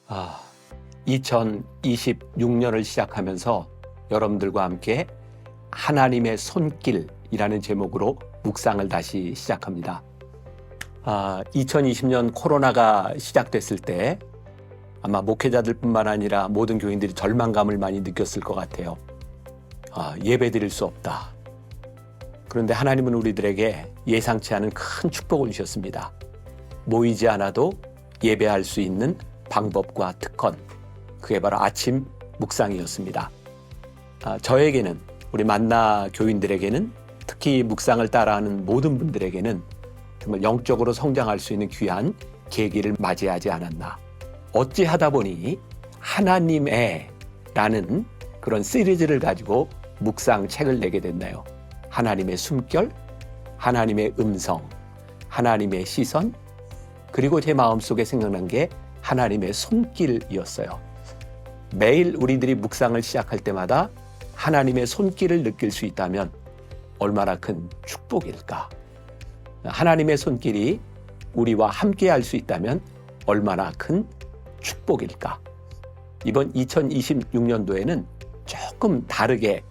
아, 2026년을 시작하면서 여러분들과 함께 하나님의 손길이라는 제목으로 묵상을 다시 시작합니다. 2020년 코로나가 시작됐을 때 아마 목회자들뿐만 아니라 모든 교인들이 절망감을 많이 느꼈을 것 같아요. 예배드릴 수 없다. 그런데 하나님은 우리들에게 예상치 않은 큰 축복을 주셨습니다. 모이지 않아도 예배할 수 있는 방법과 특권, 그게 바로 아침 묵상이었습니다. 저에게는, 우리 만나 교인들에게는, 특히 묵상을 따라하는 모든 분들에게는 정말 영적으로 성장할 수 있는 귀한 계기를 맞이하지 않았나. 어찌하다 보니 하나님의 라는 그런 시리즈를 가지고 묵상 책을 내게 됐나요? 하나님의 숨결, 하나님의 음성, 하나님의 시선, 그리고 제 마음속에 생각난 게 하나님의 손길이었어요. 매일 우리들이 묵상을 시작할 때마다 하나님의 손길을 느낄 수 있다면 얼마나 큰 축복일까? 하나님의 손길이 우리와 함께 할 수 있다면 얼마나 큰 축복일까? 이번 2026년도에는 조금 다르게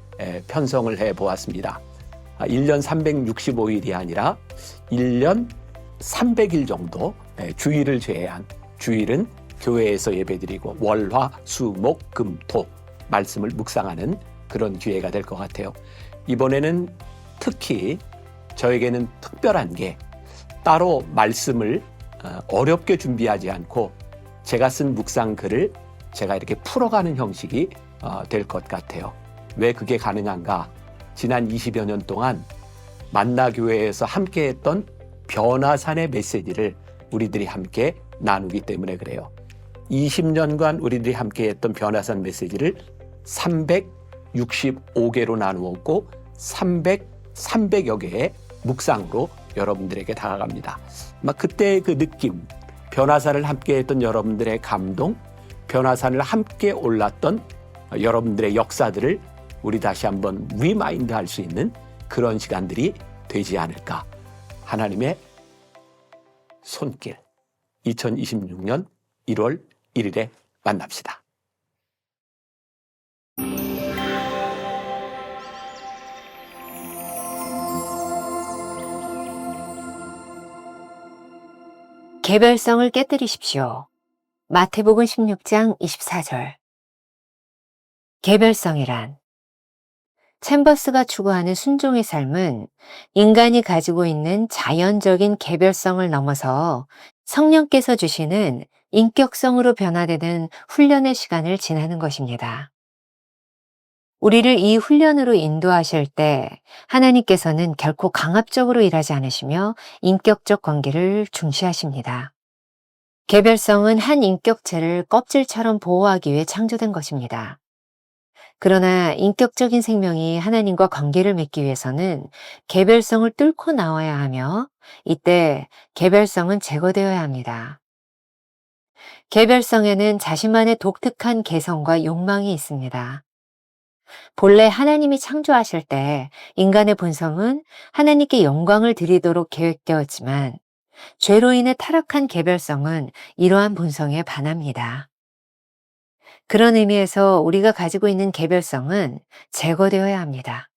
편성을 해보았습니다. 1년 365일이 아니라 1년 300일 정도 주일을 제외한, 주일은 교회에서 예배드리고 월, 화, 수, 목, 금, 토 말씀을 묵상하는 그런 기회가 될 것 같아요. 이번에는 특히 저에게는 특별한 게 따로 말씀을 어렵게 준비하지 않고 제가 쓴 묵상 글을 제가 이렇게 풀어가는 형식이 될 것 같아요. 왜 그게 가능한가? 지난 20여 년 동안 만나교회에서 함께했던 변화산의 메시지를 우리들이 함께 나누기 때문에 그래요. 20년간 우리들이 함께했던 변화산 메시지를 365개로 나누었고 300여 개의 묵상으로 여러분들에게 다가갑니다. 그때의 그 느낌, 변화산을 함께했던 여러분들의 감동, 변화산을 함께 올랐던 여러분들의 역사들을 우리 다시 한번 리마인드 할 수 있는 그런 시간들이 되지 않을까. 하나님의 손길, 2026년 1월 1일에 만납시다. 개별성을 깨뜨리십시오. 마태복음 16장 24절. 개별성이란 챔버스가 추구하는 순종의 삶은 인간이 가지고 있는 자연적인 개별성을 넘어서 성령께서 주시는 인격성으로 변화되는 훈련의 시간을 지나는 것입니다. 우리를 이 훈련으로 인도하실 때 하나님께서는 결코 강압적으로 일하지 않으시며 인격적 관계를 중시하십니다. 개별성은 한 인격체를 껍질처럼 보호하기 위해 창조된 것입니다. 그러나 인격적인 생명이 하나님과 관계를 맺기 위해서는 개별성을 뚫고 나와야 하며 이때 개별성은 제거되어야 합니다. 개별성에는 자신만의 독특한 개성과 욕망이 있습니다. 본래 하나님이 창조하실 때 인간의 본성은 하나님께 영광을 드리도록 계획되었지만 죄로 인해 타락한 개별성은 이러한 본성에 반합니다. 그런 의미에서 우리가 가지고 있는 개별성은 제거되어야 합니다.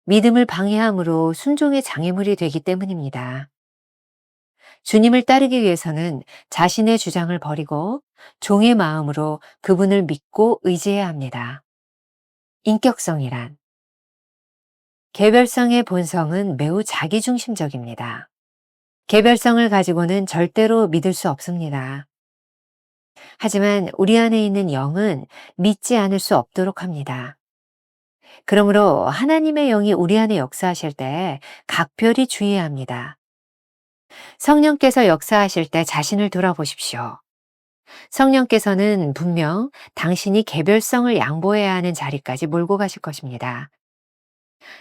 믿음을 방해함으로 순종의 장애물이 되기 때문입니다. 주님을 따르기 위해서는 자신의 주장을 버리고 종의 마음으로 그분을 믿고 의지해야 합니다. 인격성이란 개별성의 본성은 매우 자기중심적입니다. 개별성을 가지고는 절대로 믿을 수 없습니다. 하지만 우리 안에 있는 영은 믿지 않을 수 없도록 합니다. 그러므로 하나님의 영이 우리 안에 역사하실 때 각별히 주의해야 합니다. 성령께서 역사하실 때 자신을 돌아보십시오. 성령께서는 분명 당신이 개별성을 양보해야 하는 자리까지 몰고 가실 것입니다.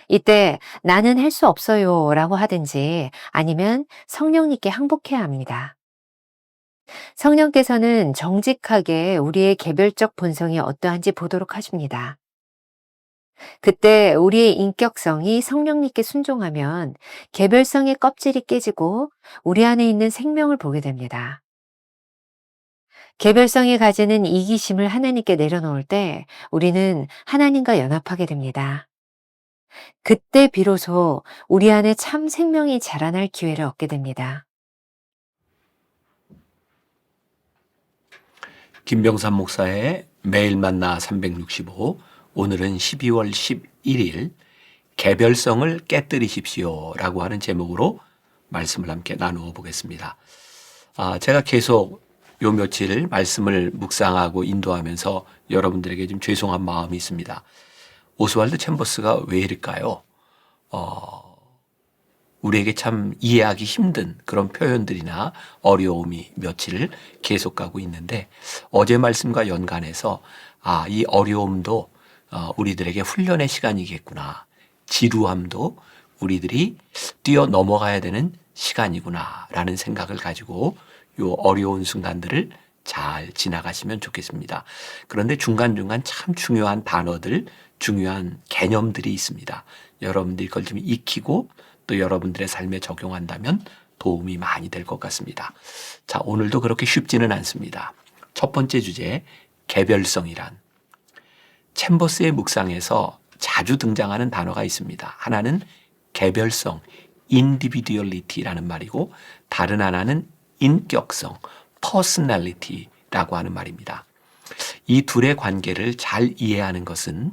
이때 나는 할 수 없어요 라고 하든지 아니면 성령님께 항복해야 합니다. 성령께서는 정직하게 우리의 개별적 본성이 어떠한지 보도록 하십니다. 그때 우리의 인격성이 성령님께 순종하면 개별성의 껍질이 깨지고 우리 안에 있는 생명을 보게 됩니다. 개별성이 가지는 이기심을 하나님께 내려놓을 때 우리는 하나님과 연합하게 됩니다. 그때 비로소 우리 안에 참 생명이 자라날 기회를 얻게 됩니다. 김병삼 목사의 매일 만나 365, 오늘은 12월 11일 개별성을 깨뜨리십시오라고 하는 제목으로 말씀을 함께 나누어 보겠습니다. 제가 계속 요 며칠 말씀을 묵상하고 인도하면서 여러분들에게 좀 죄송한 마음이 있습니다. 오스왈드 챔버스가 왜 이럴까요? 우리에게 참 이해하기 힘든 그런 표현들이나 어려움이 며칠 계속 가고 있는데, 어제 말씀과 연관해서 이 어려움도 우리들에게 훈련의 시간이겠구나, 지루함도 우리들이 뛰어 넘어가야 되는 시간이구나 라는 생각을 가지고 요 어려운 순간들을 잘 지나가시면 좋겠습니다. 그런데 중간중간 참 중요한 단어들, 중요한 개념들이 있습니다. 여러분들이 그걸 좀 익히고 또 여러분들의 삶에 적용한다면 도움이 많이 될 것 같습니다. 자, 오늘도 그렇게 쉽지는 않습니다. 첫 번째 주제, 개별성이란. 챔버스의 묵상에서 자주 등장하는 단어가 있습니다. 하나는 개별성, individuality라는 말이고, 다른 하나는 인격성, personality라고 하는 말입니다. 이 둘의 관계를 잘 이해하는 것은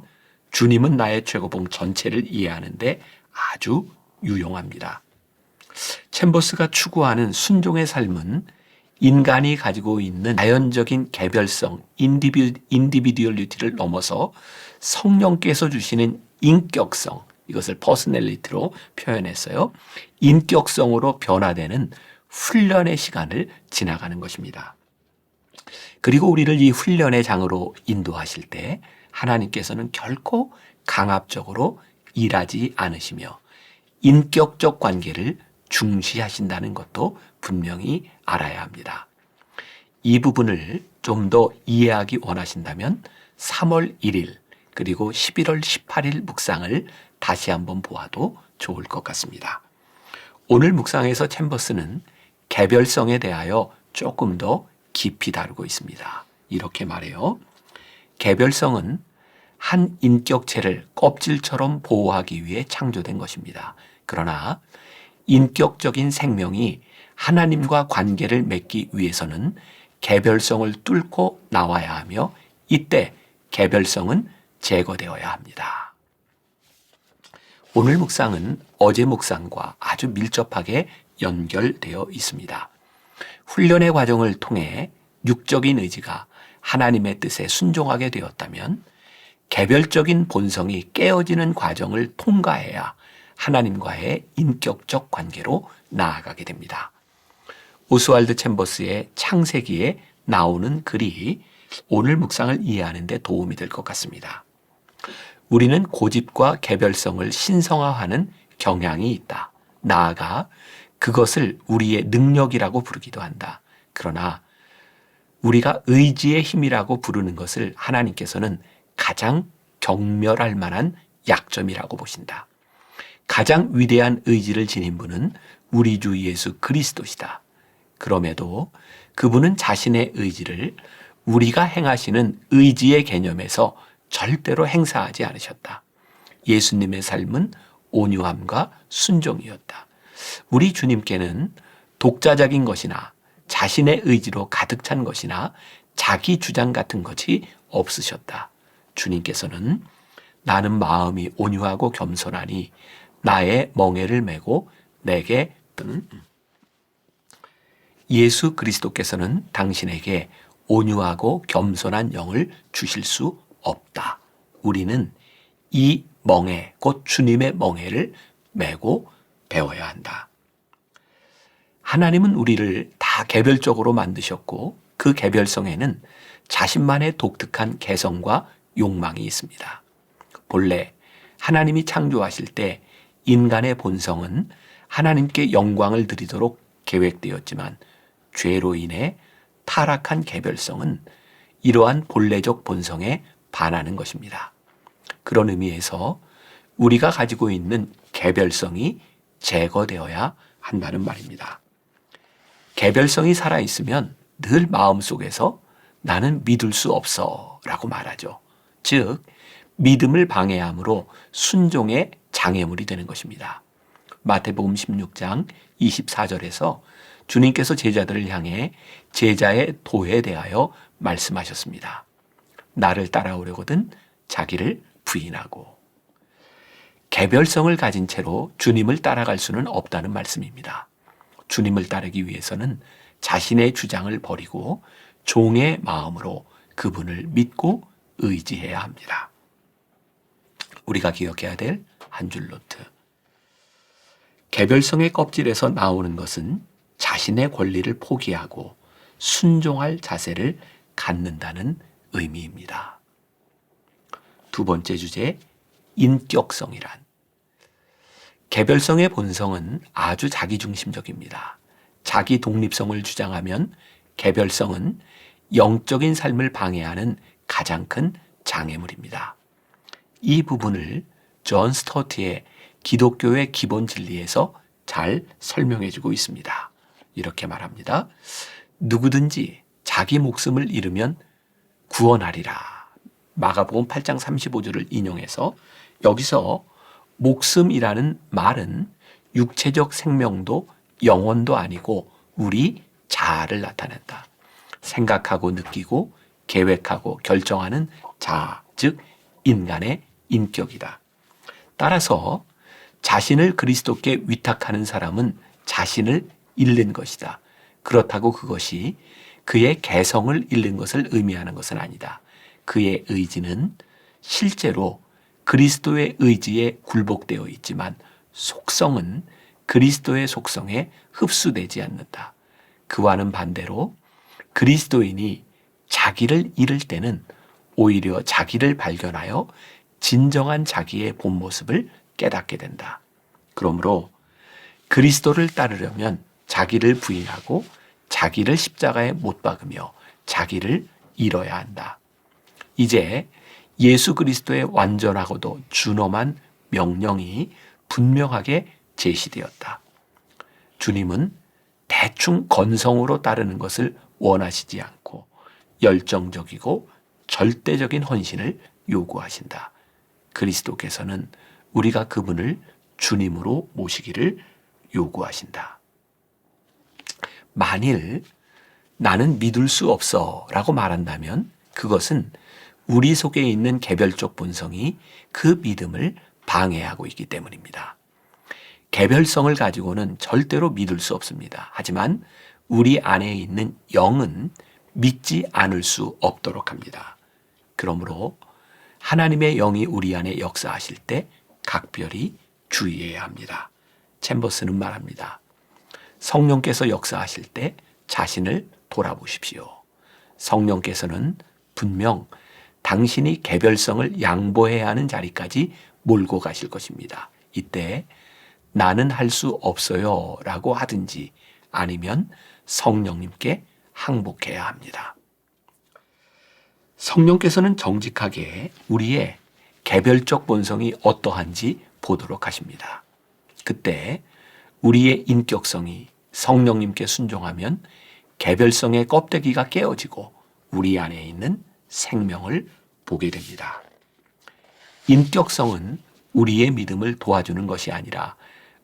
주님은 나의 최고봉 전체를 이해하는데 아주 유용합니다. 챔버스가 추구하는 순종의 삶은 인간이 가지고 있는 자연적인 개별성, 인디비듀얼리티를 넘어서 성령께서 주시는 인격성, 이것을 퍼스널리티로 표현했어요. 인격성으로 변화되는 훈련의 시간을 지나가는 것입니다. 그리고 우리를 이 훈련의 장으로 인도하실 때 하나님께서는 결코 강압적으로 일하지 않으시며 인격적 관계를 중시하신다는 것도 분명히 알아야 합니다. 이 부분을 좀 더 이해하기 원하신다면 3월 1일 그리고 11월 18일 묵상을 다시 한번 보아도 좋을 것 같습니다. 오늘 묵상에서 챔버스는 개별성에 대하여 조금 더 깊이 다루고 있습니다. 이렇게 말해요. 개별성은 한 인격체를 껍질처럼 보호하기 위해 창조된 것입니다. 그러나 인격적인 생명이 하나님과 관계를 맺기 위해서는 개별성을 뚫고 나와야 하며, 이때 개별성은 제거되어야 합니다. 오늘 묵상은 어제 묵상과 아주 밀접하게 연결되어 있습니다. 훈련의 과정을 통해 육적인 의지가 하나님의 뜻에 순종하게 되었다면 개별적인 본성이 깨어지는 과정을 통과해야 하나님과의 인격적 관계로 나아가게 됩니다. 오스왈드 챔버스의 창세기에 나오는 글이 오늘 묵상을 이해하는 데 도움이 될 것 같습니다. 우리는 고집과 개별성을 신성화하는 경향이 있다. 나아가 그것을 우리의 능력이라고 부르기도 한다. 그러나 우리가 의지의 힘이라고 부르는 것을 하나님께서는 가장 경멸할 만한 약점이라고 보신다. 가장 위대한 의지를 지닌 분은 우리 주 예수 그리스도시다. 그럼에도 그분은 자신의 의지를 우리가 행하시는 의지의 개념에서 절대로 행사하지 않으셨다. 예수님의 삶은 온유함과 순종이었다. 우리 주님께는 독자적인 것이나 자신의 의지로 가득 찬 것이나 자기 주장 같은 것이 없으셨다. 주님께서는 나는 마음이 온유하고 겸손하니 나의 멍에를 메고 내게 예수 그리스도께서는 당신에게 온유하고 겸손한 영을 주실 수 없다. 우리는 이 멍에, 곧 주님의 멍에를 메고 배워야 한다. 하나님은 우리를 다 개별적으로 만드셨고 그 개별성에는 자신만의 독특한 개성과 욕망이 있습니다. 본래 하나님이 창조하실 때 인간의 본성은 하나님께 영광을 드리도록 계획되었지만 죄로 인해 타락한 개별성은 이러한 본래적 본성에 반하는 것입니다. 그런 의미에서 우리가 가지고 있는 개별성이 제거되어야 한다는 말입니다. 개별성이 살아있으면 늘 마음속에서 나는 믿을 수 없어 라고 말하죠. 즉 믿음을 방해함으로 순종의 장애물이 되는 것입니다. 마태복음 16장 24절에서 주님께서 제자들을 향해 제자의 도에 대하여 말씀하셨습니다. 나를 따라오려거든 자기를 부인하고. 개별성을 가진 채로 주님을 따라갈 수는 없다는 말씀입니다. 주님을 따르기 위해서는 자신의 주장을 버리고 종의 마음으로 그분을 믿고 의지해야 합니다. 우리가 기억해야 될 한 줄 노트. 개별성의 껍질에서 나오는 것은 자신의 권리를 포기하고 순종할 자세를 갖는다는 의미입니다. 두 번째 주제, 인격성이란. 개별성의 본성은 아주 자기중심적입니다. 자기 독립성을 주장하면 개별성은 영적인 삶을 방해하는 가장 큰 장애물입니다. 이 부분을 존 스토트의 기독교의 기본 진리에서 잘 설명해 주고 있습니다. 이렇게 말합니다. 누구든지 자기 목숨을 잃으면 구원하리라. 마가복음 8장 35절을 인용해서 여기서 목숨이라는 말은 육체적 생명도 영혼도 아니고 우리 자아를 나타낸다. 생각하고 느끼고 계획하고 결정하는 자아, 즉 인간의 인격이다. 따라서 자신을 그리스도께 위탁하는 사람은 자신을 잃는 것이다. 그렇다고 그것이 그의 개성을 잃는 것을 의미하는 것은 아니다. 그의 의지는 실제로 그리스도의 의지에 굴복되어 있지만 속성은 그리스도의 속성에 흡수되지 않는다. 그와는 반대로 그리스도인이 자기를 잃을 때는 오히려 자기를 발견하여 진정한 자기의 본 모습을 깨닫게 된다. 그러므로 그리스도를 따르려면 자기를 부인하고 자기를 십자가에 못 박으며 자기를 잃어야 한다. 이제 예수 그리스도의 완전하고도 준엄한 명령이 분명하게 제시되었다. 주님은 대충 건성으로 따르는 것을 원하시지 않고 열정적이고 절대적인 헌신을 요구하신다. 그리스도께서는 우리가 그분을 주님으로 모시기를 요구하신다. 만일 나는 믿을 수 없어 라고 말한다면 그것은 우리 속에 있는 개별적 본성이 그 믿음을 방해하고 있기 때문입니다. 개별성을 가지고는 절대로 믿을 수 없습니다. 하지만 우리 안에 있는 영은 믿지 않을 수 없도록 합니다. 그러므로 하나님의 영이 우리 안에 역사하실 때 각별히 주의해야 합니다. 챔버스는 말합니다. 성령께서 역사하실 때 자신을 돌아보십시오. 성령께서는 분명 당신이 개별성을 양보해야 하는 자리까지 몰고 가실 것입니다. 이때 나는 할 수 없어요 라고 하든지 아니면 성령님께 항복해야 합니다. 성령께서는 정직하게 우리의 개별적 본성이 어떠한지 보도록 하십니다. 그때 우리의 인격성이 성령님께 순종하면 개별성의 껍데기가 깨어지고 우리 안에 있는 생명을 보게 됩니다. 인격성은 우리의 믿음을 도와주는 것이 아니라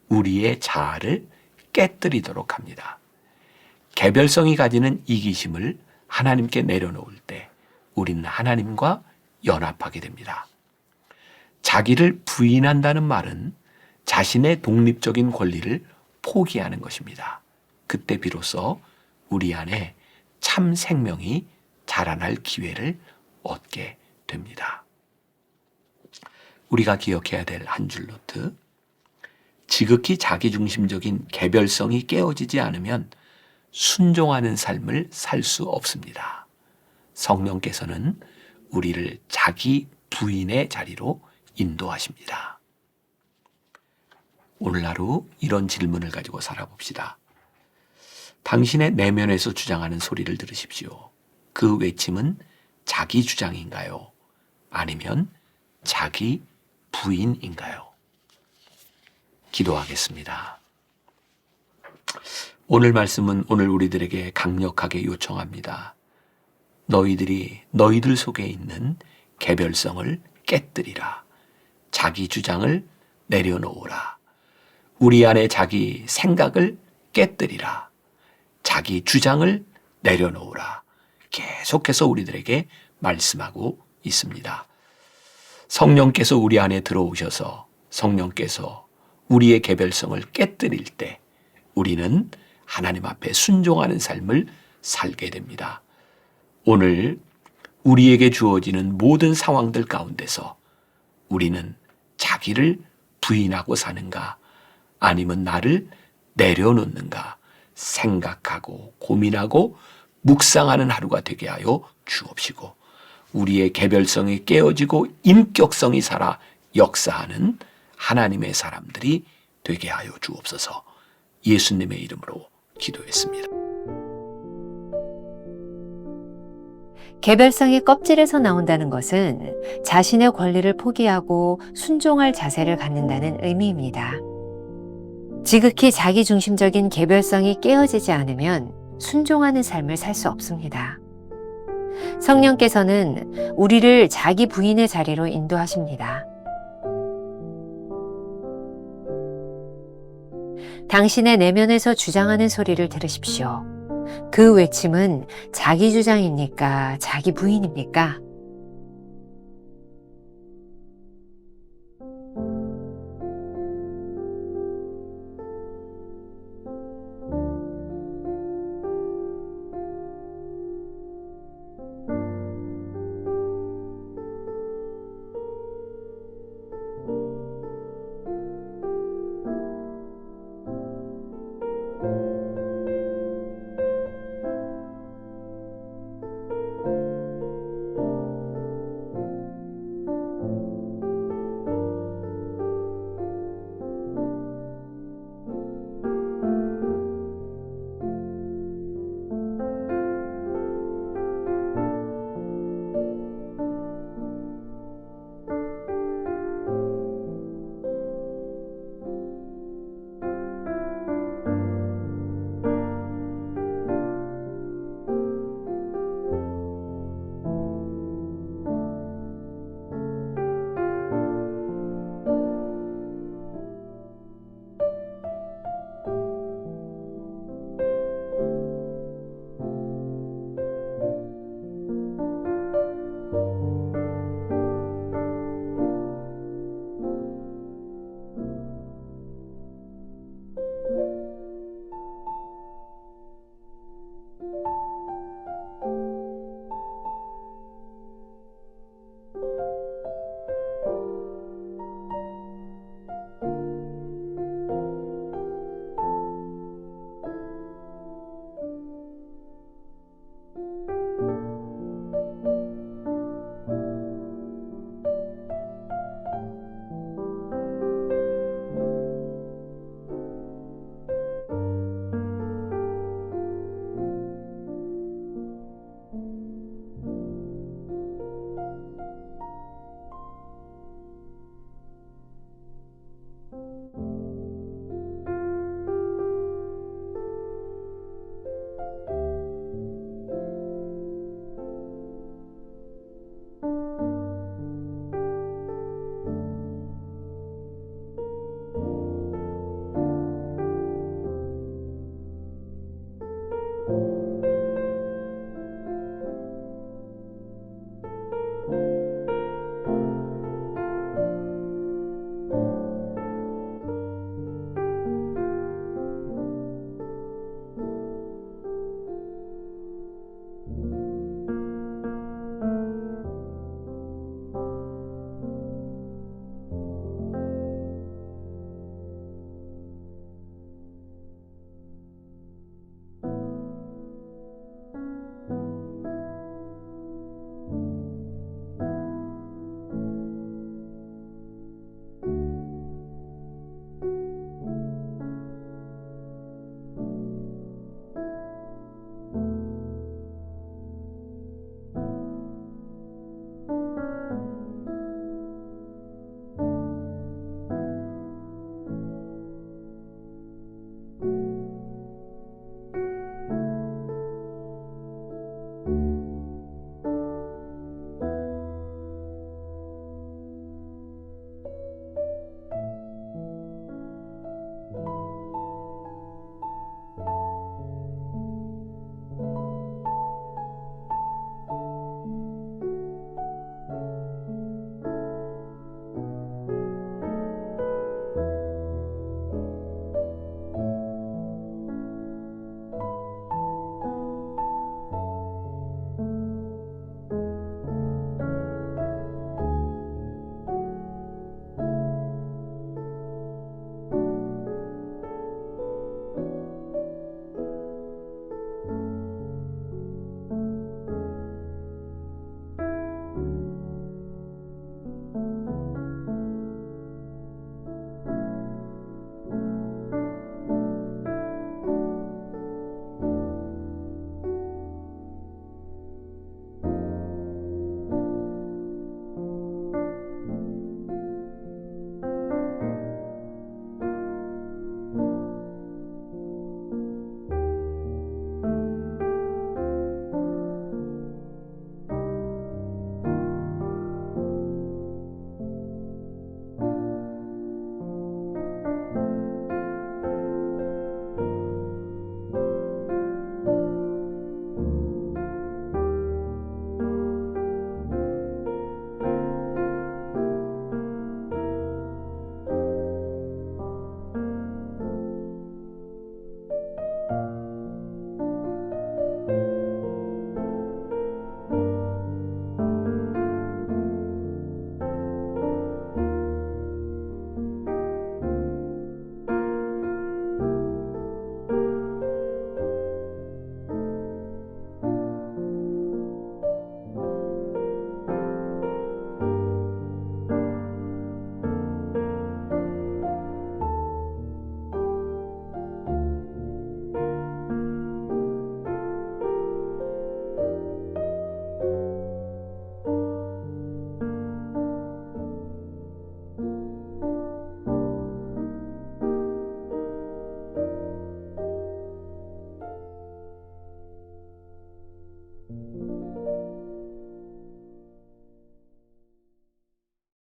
우리의 자아를 깨뜨리도록 합니다. 개별성이 가지는 이기심을 하나님께 내려놓을 때 우리는 하나님과 연합하게 됩니다. 자기를 부인한다는 말은 자신의 독립적인 권리를 포기하는 것입니다. 그때 비로소 우리 안에 참 생명이 자라날 기회를 얻게 됩니다. 우리가 기억해야 될 한 줄 노트. 지극히 자기중심적인 개별성이 깨어지지 않으면 순종하는 삶을 살 수 없습니다. 성령께서는 우리를 자기 부인의 자리로 인도하십니다. 오늘 하루 이런 질문을 가지고 살아봅시다. 당신의 내면에서 주장하는 소리를 들으십시오. 그 외침은 자기 주장인가요? 아니면 자기 부인인가요? 기도하겠습니다. 오늘 말씀은 오늘 우리들에게 강력하게 요청합니다. 너희들이 너희들 속에 있는 개별성을 깨뜨리라. 자기 주장을 내려놓으라. 우리 안에 자기 생각을 깨뜨리라. 자기 주장을 내려놓으라. 계속해서 우리들에게 말씀하고 있습니다. 성령께서 우리 안에 들어오셔서 성령께서 우리의 개별성을 깨뜨릴 때 우리는 하나님 앞에 순종하는 삶을 살게 됩니다. 오늘 우리에게 주어지는 모든 상황들 가운데서 우리는 자기를 부인하고 사는가 아니면 나를 내려놓는가 생각하고 고민하고 묵상하는 하루가 되게 하여 주옵시고 우리의 개별성이 깨어지고 인격성이 살아 역사하는 하나님의 사람들이 되게 하여 주옵소서. 예수님의 이름으로 기도했습니다. 개별성이 껍질에서 나온다는 것은 자신의 권리를 포기하고 순종할 자세를 갖는다는 의미입니다. 지극히 자기중심적인 개별성이 깨어지지 않으면 순종하는 삶을 살 수 없습니다. 성령께서는 우리를 자기 부인의 자리로 인도하십니다. 당신의 내면에서 주장하는 소리를 들으십시오. 그 외침은 자기 주장입니까? 자기 부인입니까?